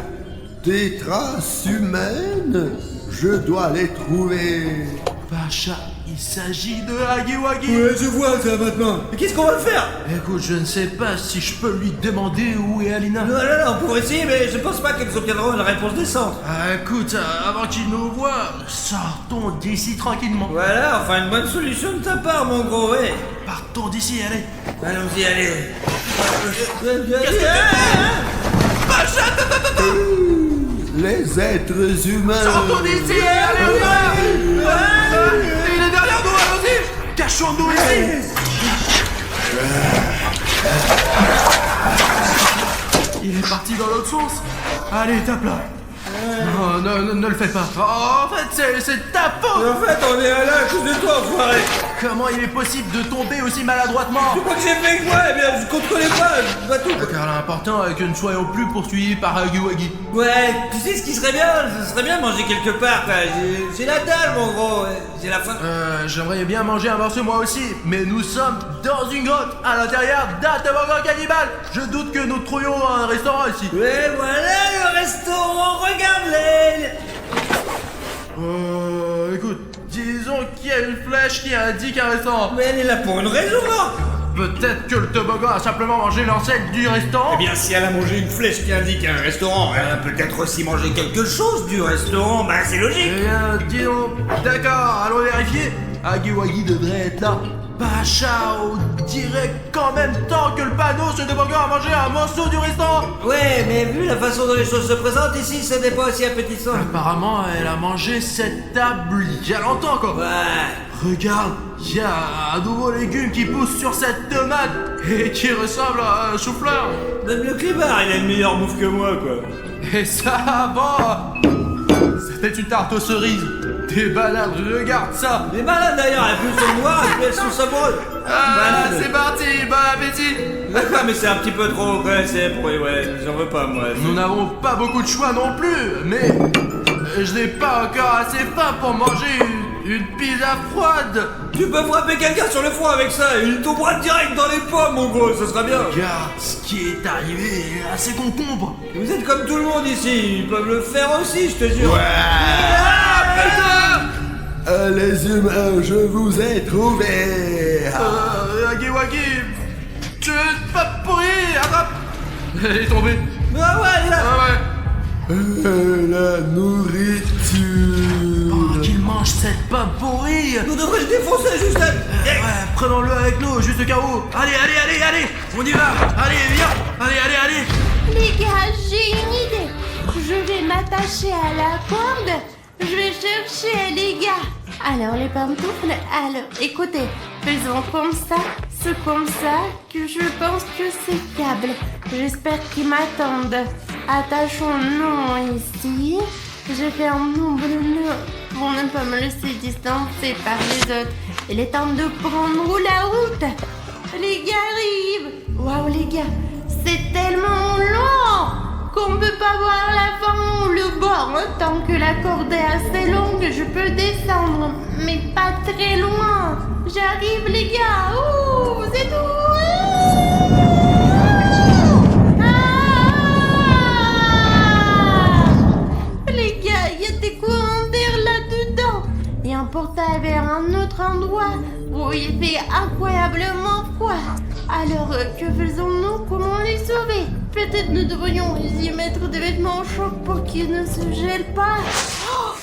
Des traces humaines? Je dois les trouver.
Pacha, il s'agit de Hagiwagi.
Ouais, je vois ça maintenant! Mais qu'est-ce qu'on va faire?
Écoute, je ne sais pas si je peux lui demander où est Alina.
Non, on pourrait essayer, mais je pense pas qu'elles obtiendront une réponse décente.
Ah, écoute, avant qu'il nous voie, sortons d'ici tranquillement.
Voilà, enfin une bonne solution de ta part, mon gros, ouais!
Partons d'ici, allez.
Allons-y, allez!
Qu'est-ce que Pacha,
Les êtres humains.
sortons d'ici, allez, on y va. Il est derrière nous, allons-y. Cachons-nous ici. Il est parti dans l'autre sens. Allez, tape là. Non, ne le fais pas. En fait, c'est ta faute.
En fait, on est là à cause de toi, enfoiré!
Comment il est possible de tomber aussi maladroitement?
Tu crois que j'ai fait que moi? Eh bien, je contrôlais pas, pas tout!
Car l'important est que nous ne soyons plus poursuivis par Hagiwagi.
Ouais, tu sais ce qui serait bien? Ce serait bien de manger quelque part, quoi. J'ai la dalle, mon gros, ouais. J'ai la faim.
J'aimerais bien manger un morceau moi aussi, mais nous sommes dans une grotte, à l'intérieur d'un toboggan cannibale. Je doute que nous trouvions un restaurant ici.
Ouais, voilà le restaurant, regarde-les!
Écoute, disons qu'il y a une flèche qui indique un restaurant.
Mais elle est là pour une raison, non?
peut-être que le toboggan a simplement mangé l'enseigne du restaurant.
Eh bien, si elle a mangé une flèche qui indique un restaurant, elle a peut-être aussi mangé quelque chose du restaurant, bah c'est logique.
Eh bien, dis donc. D'accord, allons vérifier. Agiwagi devrait être là. Pacha, on dirait qu'en même temps que le panneau, ce toboggan a mangé un morceau du restaurant.
Ouais, mais vu la façon dont les choses se présentent ici, ce n'est pas aussi appétissant.
Apparemment, elle a mangé cette table il y a longtemps, quoi.
Ouais.
Regarde, il y a un nouveau légume qui pousse sur cette tomate et qui ressemble à un chou-fleur.
Même le climat, il a une meilleure bouffe que moi, quoi.
Et ça, bon, c'était une tarte aux cerises. Des balades, regarde ça.
Les malades d'ailleurs, elles poussent le noir et puis elles sont sabreuses.
Ah, c'est parti, bon appétit.
D'accord, mais c'est un petit peu trop, ouais, c'est pour... Ouais, j'en veux pas, moi.
Nous n'avons pas beaucoup de choix non plus, mais je n'ai pas encore assez faim pour manger une pizza froide.
Tu peux frapper quelqu'un sur le front avec ça et il t'embrasse direct dans les pommes, mon gros, ça sera bien.
Regarde, ce qui est arrivé à ces concombres.
Vous êtes comme tout le monde ici, ils peuvent le faire aussi, je te jure.
Ah, putain.
Les humains, je vous ai trouvés.
Agiwagi, tu es pas pourri, attrape. Elle est tombée.
Ah ouais, elle est là.
Ah ouais.
La nourriture.
Oh, qu'il mange cette pomme pourrie.
Nous devrais-je défoncer, Justin?
Ouais, prenons-le avec nous, juste au cas où. Allez, on y va. Allez, viens. Allez.
Les gars, j'ai une idée. Je vais m'attacher à la corde. Je vais chercher les gars. Alors, les pantoufles, alors, écoutez, faisons comme ça, c'est comme ça que je pense que c'est fiable. J'espère qu'ils m'attendent. Attachons-nous ici. Je fais un nombre de nœuds pour ne pas me laisser distancer par les autres. Il est temps de prendre la route. Les gars arrivent. Waouh, les gars, c'est tellement long qu'on peut pas voir la fin ou le bord. Tant que la corde est assez longue, je peux descendre, mais pas très loin. J'arrive, les gars. Ouh, vous êtes où? Les gars, il y a des courants d'air là-dedans. Et un portail vers un autre endroit où il fait incroyablement froid. Alors, que faisons-nous? Comment les sauver? Peut-être nous devrions y mettre des vêtements chauds pour qu'ils ne se gèlent pas. Oh,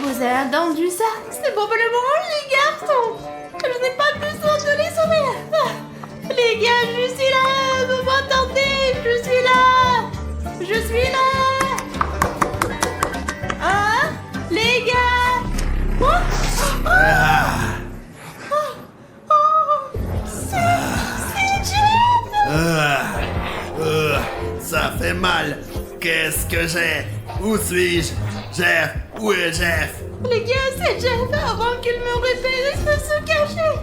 vous avez entendu ça? C'est probablement les garçons. Je n'ai pas besoin de les sauver. Ah, les gars, je suis là. Vous m'entendez? Je suis là. Je suis là. Hein? Les gars? Oh,
Ça fait mal. Qu'est-ce que j'ai? Où suis-je? Jeff, où est Jeff?
les gars, c'est Jeff. Avant qu'il me repère, il peut se cacher.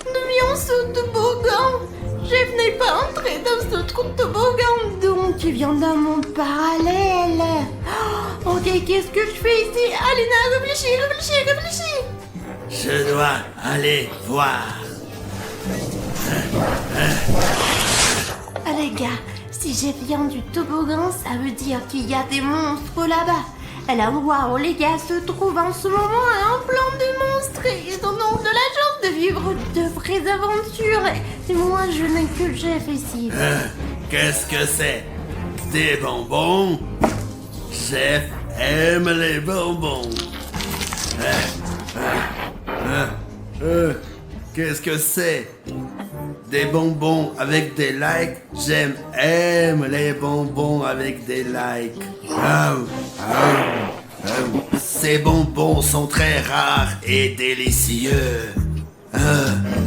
Nous vions sous toboggan. Jeff n'est pas entré dans ce trou de toboggan, donc il vient dans mon parallèle. Ok, qu'est-ce que je fais ici? Alina, réfléchis.
Je dois aller voir.
Ah, les gars, si Jeff vient du toboggan, ça veut dire qu'il y a des monstres là-bas. À l'endroit où les gars se trouvent en ce moment est un plan de monstres et ils ont donc de la chance de vivre de vraies aventures. Et moi, je n'ai que Jeff ici.
Qu'est-ce que c'est? Des bonbons? Jeff aime les bonbons. Qu'est-ce que c'est? Des bonbons avec des likes? Aime les bonbons avec des likes. Ces bonbons sont très rares et délicieux.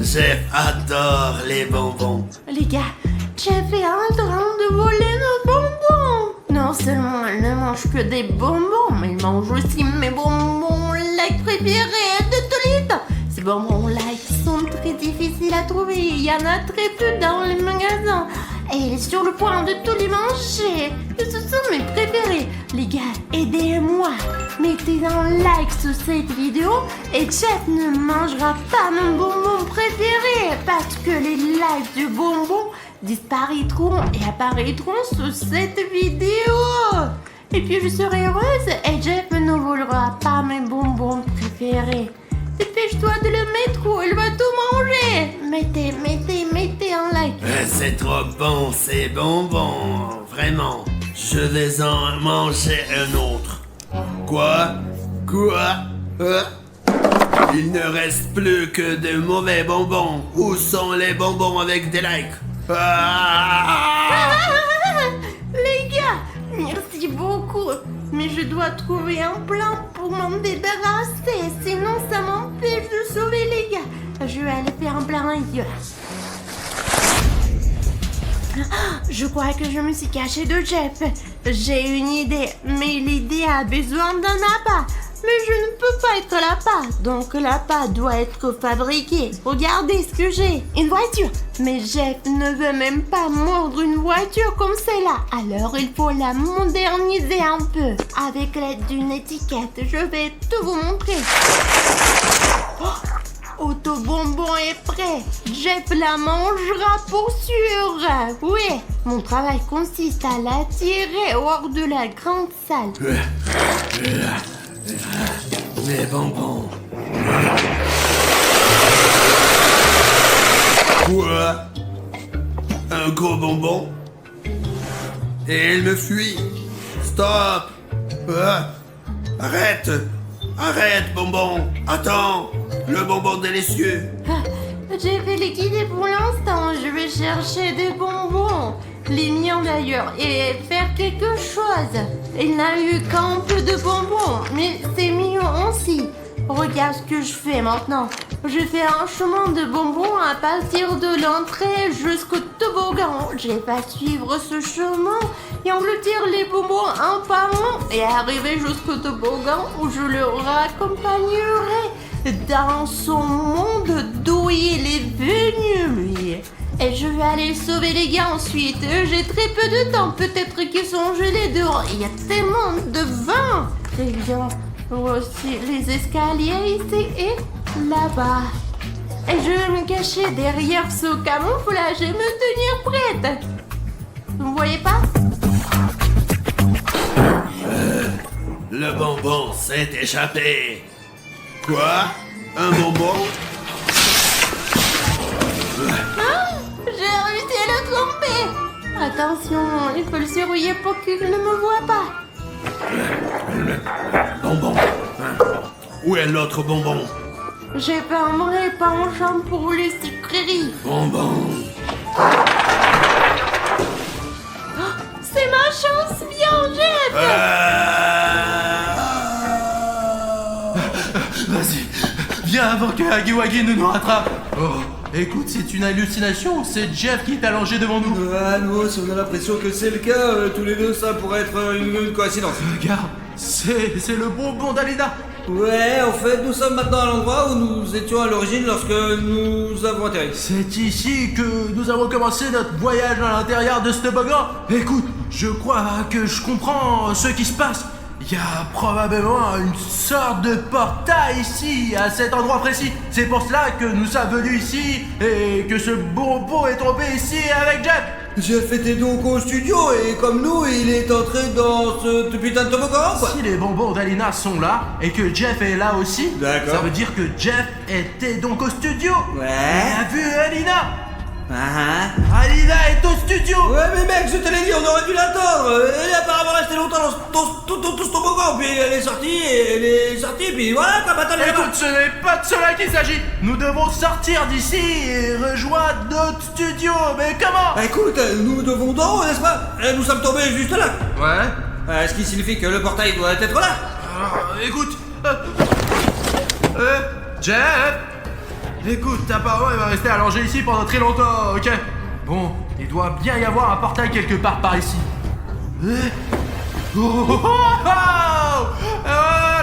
Jeff adore les bonbons.
Les gars, Jeff est en train de voler nos bonbons. Non seulement elle ne mange que des bonbons, mais il mange aussi mes bonbons like préférés de tous les temps. Ces bonbons like sont très difficiles à trouver, il y en a très peu dans les magasins. Et il est sur le point de tous les manger. Ce sont mes préférés. Les gars, aidez-moi. Mettez un like sous cette vidéo et Jeff ne mangera pas mon bonbon préféré parce que les likes du bonbon disparaîtront et apparaîtront sous cette vidéo. Et puis je serai heureuse et Jeff ne volera pas mes bonbons préférés. Dépêche-toi de le mettre ou il va tout manger. Mettez un like.
C'est trop bon, ces bonbons. Vraiment. Je vais en manger un autre. Quoi? Il ne reste plus que de mauvais bonbons. Où sont les bonbons avec des likes?
Les gars, merci beaucoup. Mais je dois trouver un plan pour m'en débarrasser. Sinon, ça m'empêche de sauver les gars. Je vais aller faire un plan ailleurs. Je crois que je me suis cachée de Jeff. J'ai une idée, mais l'idée a besoin d'un appât. Mais je ne peux pas être l'appât, donc l'appât doit être fabriqué. Regardez ce que j'ai, une voiture. Mais Jeff ne veut même pas mordre une voiture comme celle-là. Alors il faut la moderniser un peu. Avec l'aide d'une étiquette, je vais tout vous montrer. Autobonbon est prêt. Jeff la mangera pour sûr. Oui, mon travail consiste à l'attirer hors de la grande salle.
Les bonbons. Quoi? Un gros bonbon? Et il me fuit. Stop! Arrête! Arrête, bonbon! Attends! Le bonbon délicieux!
J'ai fait liquider pour l'instant. Je vais chercher des bonbons. Les miens d'ailleurs. Et faire quelque chose. Il n'a eu qu'un peu de bonbons. Mais c'est mignon aussi. Regarde ce que je fais maintenant. Je fais un chemin de bonbons à partir de l'entrée jusqu'au toboggan. J'ai pas suivre ce chemin et engloutir les bonbons un par un et arriver jusqu'au toboggan où je le raccompagnerai dans son monde d'où il est venu, lui. Et je vais aller sauver les gars ensuite. J'ai très peu de temps. Peut-être qu'ils sont gelés dehors. Il y a tellement de vin. Très bien. Voici les escaliers ici et là-bas. Et je vais me cacher derrière ce camouflage et me tenir prête. Vous me voyez pas?
Le bonbon s'est échappé. Quoi? Un bonbon?
J'ai réussi à le tromper. Attention, il faut le surveiller pour qu'il ne me voie pas.
Bonbon. Où est l'autre bonbon?
J'ai fait un vrai penchant pour les sucreries.
Bonbon.
C'est ma chance, viens, Jeff.
Vas-y, viens avant que Hagiwagi ne nous rattrape. Oh, écoute, c'est une hallucination. C'est Jeff qui est allongé devant nous.
Nous aussi on a l'impression que c'est le cas, tous les deux ça pourrait être une coïncidence.
Regarde, c'est le bonbon d'Alina.
Ouais, en fait nous sommes maintenant à l'endroit où nous étions à l'origine lorsque nous avons atterri.
C'est ici que nous avons commencé notre voyage à l'intérieur de ce toboggan. Écoute, je crois que je comprends ce qui se passe. Il y a probablement une sorte de portail ici, à cet endroit précis. C'est pour cela que nous sommes venus ici et que ce bonbon est tombé ici avec Jeff.
Jeff était donc au studio et comme nous, il est entré dans ce putain de toboggan, quoi.
Si les bonbons d'Alina sont là et que Jeff est là aussi,
D'accord.
ça veut dire que Jeff était donc au studio.
Ouais.
Il a vu Alina.
Ah.
Alina est au studio.
Ouais mais mec, je te l'ai dit, on aurait dû l'attendre. Elle est apparemment restée longtemps dans ce toboggan, puis elle est sortie, puis voilà, quoi, attends,
Écoute, ce n'est pas de cela qu'il s'agit. Nous devons sortir d'ici et rejoindre notre studio. Mais comment?
Bah écoute, nous devons d'en haut, n'est-ce pas? Nous sommes tombés juste là.
Ouais.
Ce qui signifie que le portail doit être là.
Alors, écoute. Jeff. Écoute, apparemment il va rester allongé ici pendant très longtemps, ok? Bon, il doit bien y avoir un portail quelque part par ici. Oh,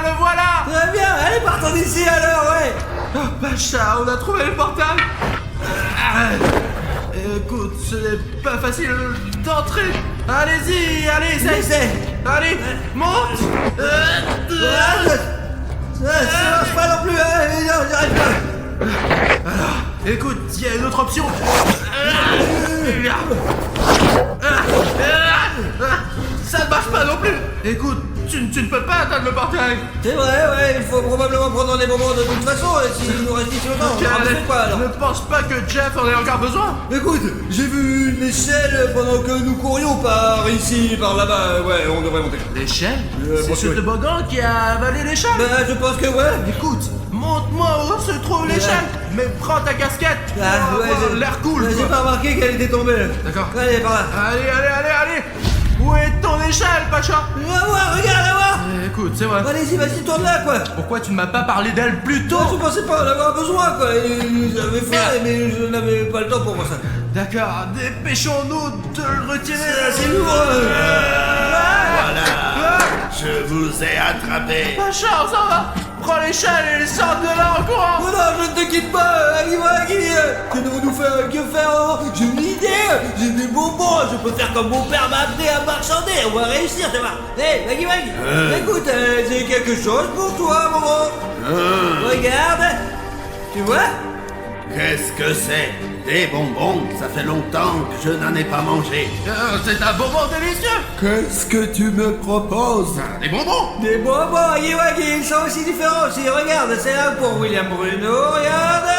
le voilà!
Très bien, allez, partons d'ici alors, ouais.
Oh, Pacha, on a trouvé le portail! Écoute, ce n'est pas facile d'entrer! Allez-y, allez, essaye! Allez, monte!
Ça marche pas non plus, j'y arrive pas.
Alors, écoute, il y a une autre option! Ça ne marche pas non plus! Écoute, tu ne peux pas atteindre le portail.
C'est vrai, ouais, il faut probablement prendre des bonbons de toute façon, s'il nous reste ici longtemps, on
Allez,
fait quoi alors?
ne pense pas que Jeff en ait encore besoin.
Écoute, j'ai vu une échelle pendant que nous courions par ici, par là-bas, ouais, on devrait monter.
L'échelle
bon,
C'est ce
oui.
toboggan qui a avalé l'échelle.
Bah, je pense que ouais.
Écoute, montre-moi où se trouve l'échelle. Mais prends ta casquette pour avoir l'air cool.
J'ai
quoi.
pas remarqué qu'elle était tombée.
D'accord.
Allez, par là.
Allez. Où est ton échelle, Pacha?
Va voir, regarde, va voir.
Écoute, c'est vrai.
Allez-y, vas-y, tourne là, quoi.
Pourquoi tu ne m'as pas parlé d'elle plus tôt?
Non, je pensais pas en avoir besoin, quoi. J'avais faim, mais je n'avais pas le temps pour moi ça.
D'accord, dépêchons-nous de le retirer.
C'est lourd.
Voilà, je vous ai attrapé.
Pacha, on s'en va. Prends l'échelle et sors de là en courant.
Oh non, je ne te quitte pas, Agui. Que devons-nous faire? Que faire? J'ai une idée. J'ai des bonbons. Je peux faire comme mon père m'a appris à marchander. On va réussir, tu vois. Hé, Agui. Écoute, j'ai quelque chose pour toi, Momo. Regarde. Tu vois?
Qu'est-ce que c'est? Des bonbons, ça fait longtemps que je n'en ai pas mangé.
C'est un bonbon délicieux.
Qu'est-ce que tu me proposes?
Des bonbons.
Des bonbons, Agui, ils sont aussi différents aussi. Regarde, c'est un pour William Bruno. Regarde.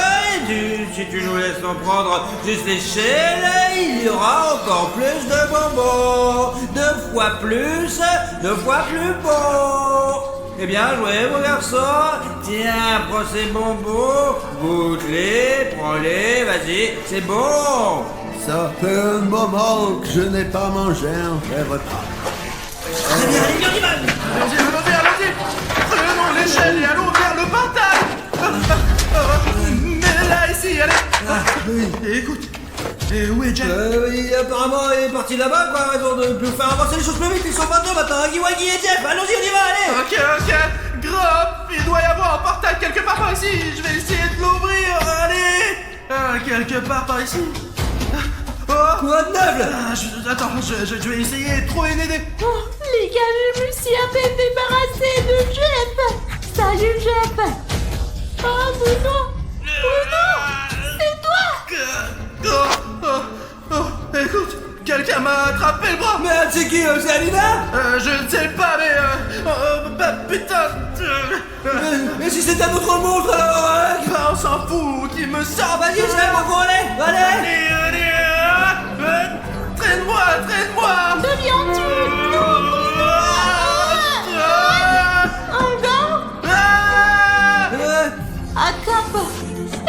Si tu nous laisses en prendre juste l'échelle, il y aura encore plus de bonbons. 2 fois plus bon. Eh bien joué, mon garçon. Tiens, prends ces bonbons, goûte-les, prends-les, vas-y, c'est bon.
Ça fait un moment que je n'ai pas mangé un vrai repas.
Allez, viens, on y va.
Allons-y. Prenons l'échelle et allons vers le portail. Mets-la ici, allez. Et écoute, et où est Jeff?
Apparemment, il est parti là-bas, quoi, raison de plus faire avancer les choses plus vite. Ils sont 22 maintenant, Agui et Jeff. Allons-y, on y va, allez.
Ok. Grop, il doit y avoir un portail quelque part par ici. Je vais essayer de l'ouvrir. Allez. Quelque part par ici. Oh.
Quoi de neuf, là?
Attends, je vais essayer de trouver une idée.
Oh, les gars, je me suis à peine débarrassée de Jeff. Salut, Jeff. Oh, Bruno, c'est toi.
Écoute, quelqu'un m'a attrapé le bras.
Mais c'est qui, c'est Alina?
Je ne sais pas, mais putain.
Mais si c'est un autre monstre, alors
On s'en fout, qu'il me sorte.
vas-y, je vais mon allez.
Allez. Traîne-moi.
D'où viens-tu? Encore? Attrape.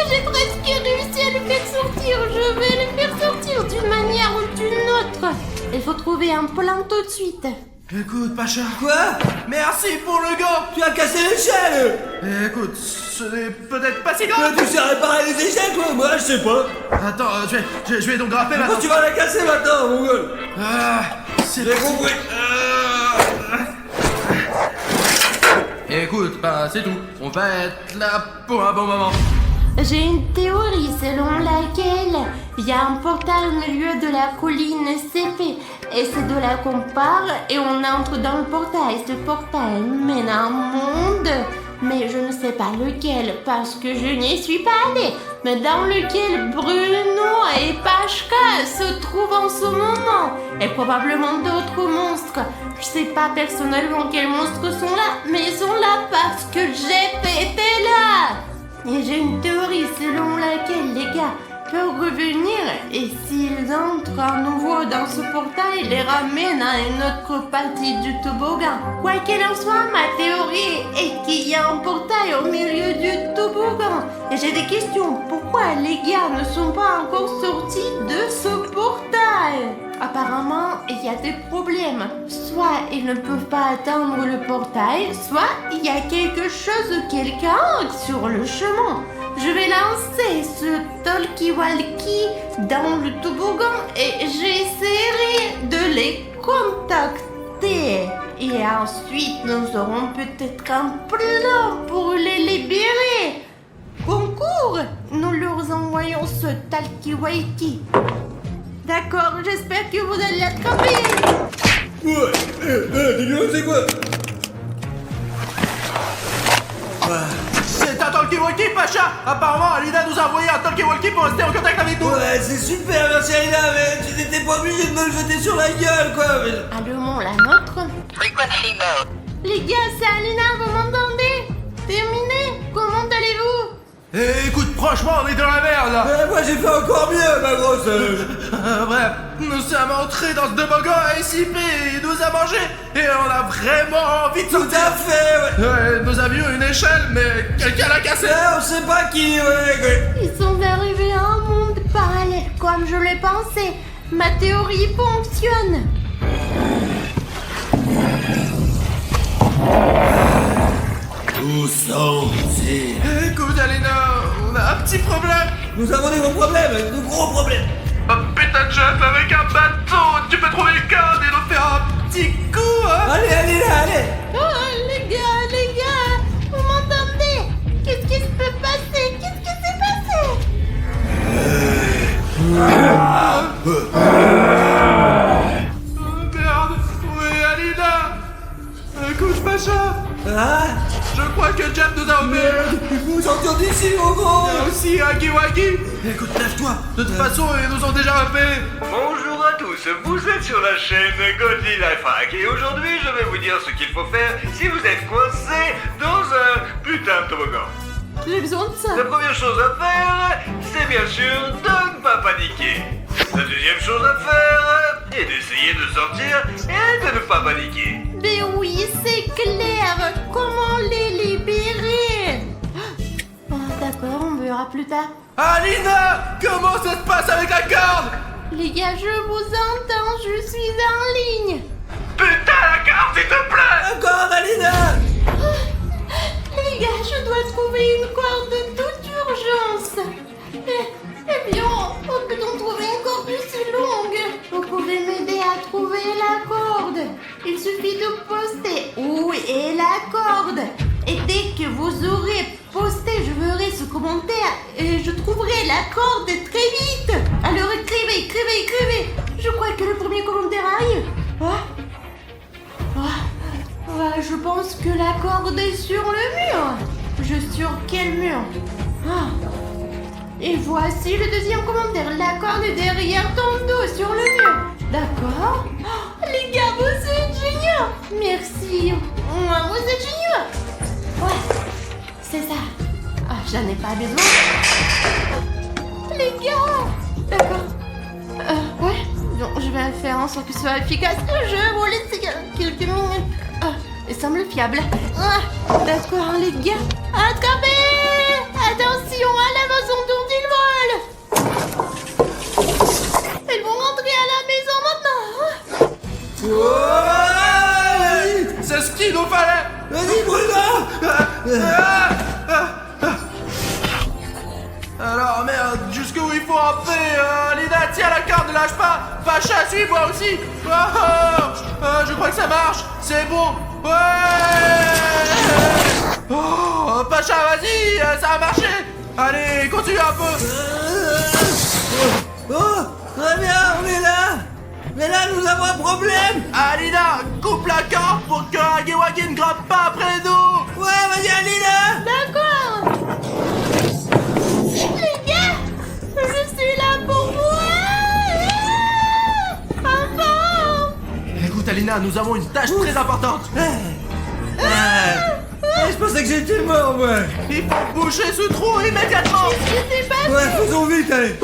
J'ai presque réussi à le faire sortir. Je vais le faire sortir d'une manière ou d'une autre. Il faut trouver un plan tout de suite.
Écoute, Pacha.
Quoi?
Merci pour le gant.
Tu as cassé l'échelle.
Écoute, ce n'est peut-être pas si grave.
Mais tu sais réparer les échelles, toi? Moi, je sais pas.
Attends, je vais donc grimper
Pourquoi
maintenant.
tu vas la casser maintenant, mon gueule?
C'est
J'ai compris.
Écoute, c'est tout. On va être là pour un bon moment.
J'ai une théorie selon laquelle il y a un portail au milieu de la colline CP. Et c'est de là qu'on part et on entre dans le portail. Ce portail mène à un monde, mais je ne sais pas lequel parce que je n'y suis pas allée. Mais dans lequel Bruno et Pachka se trouvent en ce moment. Et probablement d'autres monstres. Je sais pas personnellement quels monstres sont là, mais ils sont là parce que Jeff était là. Et j'ai une théorie selon laquelle les gars peuvent revenir et s'ils entrent à nouveau dans ce portail, les ramènent à une autre partie du toboggan. Quoi qu'il en soit, ma théorie est qu'il y a un portail au milieu du toboggan. Et j'ai des questions. Pourquoi les gars ne sont pas encore sortis de ce portail? Apparemment, il y a des problèmes. Soit ils ne peuvent pas atteindre le portail, soit il y a quelque chose ou quelqu'un sur le chemin. Je vais lancer ce talkie-walkie dans le toboggan et j'essaierai de les contacter. Et ensuite, nous aurons peut-être un plan pour les libérer. Concours, nous leur envoyons ce talkie-walkie. D'accord, j'espère que vous allez l'attraper.
Ouais, c'est quoi?
C'est un talkie-walkie, Pacha. Apparemment, Alina nous a envoyé un talkie-walkie pour rester en contact avec nous.
Ouais, c'est super, merci Alina, mais tu n'étais pas obligé de me le jeter sur la gueule, quoi.
Allumons la nôtre.
Frequency mode.
Les gars, c'est Alina, vous m'entendez? Terminé? Comment allez-vous?
Eh, écoute, franchement, on est dans la merde là.
Moi j'ai fait encore mieux, ma grosse.
Bref, nous sommes entrés dans ce toboggan à SIP, il nous a mangé et on a vraiment envie de
Tout
sortir.
à fait, ouais.
Ouais, nous avions une échelle, mais quelqu'un l'a cassée.
On sait pas qui, ouais.
Ils sont arrivés à un monde parallèle, comme je l'ai pensé. Ma théorie fonctionne.
Où sont-ils?
Écoute, Alina, on a un petit problème.
Nous avons des gros problèmes, de gros problèmes.
Un putain de chef avec un bateau. Tu peux trouver le code et nous faire un petit coup, hein?
Allez, là, allez.
Oh, les gars, vous m'entendez? Qu'est-ce qui se peut passer? Qu'est-ce qui s'est passé?
Oh, merde. Oui, Alina. Écoute, Pacha.
Ah,
Je crois que Jeff nous a obéi.
il faut sortir d'ici, mon gros.
Il y a aussi Hagiwagi. Écoute, lève-toi. De toute façon, ils nous ont déjà repérés.
Bonjour à tous, vous êtes sur la chaîne Goldie Life Hack et aujourd'hui je vais vous dire ce qu'il faut faire si vous êtes coincé dans un putain de toboggan.
J'ai besoin de ça.
La première chose à faire, c'est bien sûr de ne pas paniquer. La deuxième chose à faire est d'essayer de sortir et de ne pas paniquer.
Mais oui, c'est clair. Comment les libérer? Oh, d'accord, on verra plus tard.
Alina, comment ça se passe avec la corde?
Les gars, je vous entends, je suis en ligne.
Putain la carte s'il te plaît!
Encore, Alina.
Les gars, je dois trouver une corde de toute urgence. Eh bien, peut-on trouver une corde plus longue? Vous pouvez m'aider à trouver la corde. Il suffit de poster où est la corde. Et dès que vous aurez posté, je verrai ce commentaire et je trouverai la corde très vite. Alors écrivez. Je crois que le premier commentaire arrive. Ouais, je pense que la corde est sur le mur. Sur quel mur? Et voici le deuxième commentaire. La corde est derrière ton dos, sur le mur. D'accord. Les gars, vous êtes géniaux. Merci. Vous êtes géniaux. Ouais, c'est ça. J'en ai pas besoin. Les gars. D'accord. Ouais. Donc, je vais faire en sorte que ce soit efficace. Je vous laisse quelques minutes. Il semble fiable. D'accord, les gars. Attrapez! Attention à la maison dont ils volent. Ils vont rentrer à la maison maintenant.
Ouais.
C'est ce qu'il nous fallait.
Vas-y, Bruno.
Alors merde, jusqu'où il faut entrer? Alina, tiens la corde, ne lâche pas. Pacha, suis-moi aussi. Je crois que ça marche. C'est bon. Ouais. Oh, Pacha, vas-y, ça a marché. Allez, continue un peu.
Oh, très bien, on est là. Mais là, nous avons un problème.
Alina, coupe la corde pour que Hagiwagi ne grimpe pas après nous.
Ouais, vas-y, Alina.
D'accord. Les gars, je suis là pour vous. Enfin.
Écoute Alina, nous avons une tâche très importante.
Je pensais que j'étais mort, moi.
Il faut boucher ce trou immédiatement.
Je sais pas.
Ouais, faisons vite, allez.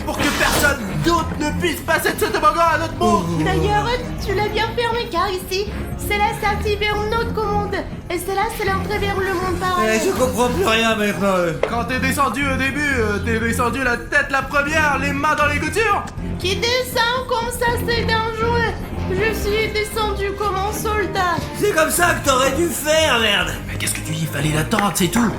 Pour que personne d'autre ne puisse passer de ce toboggan à notre mot.
D'ailleurs, tu l'as bien fermé car ici, c'est la sortie vers notre monde. Et celle-là, c'est l'entrée vers le monde parallèle.
Je comprends plus rien maintenant.
Quand t'es descendu au début, t'es descendu la tête la première, les mains dans les coutures.
Qui descend comme ça, c'est dangereux. Je suis descendu comme un soldat.
C'est comme ça que t'aurais dû faire, merde.
Mais qu'est-ce que tu dis? Fallait l'attendre, c'est tout.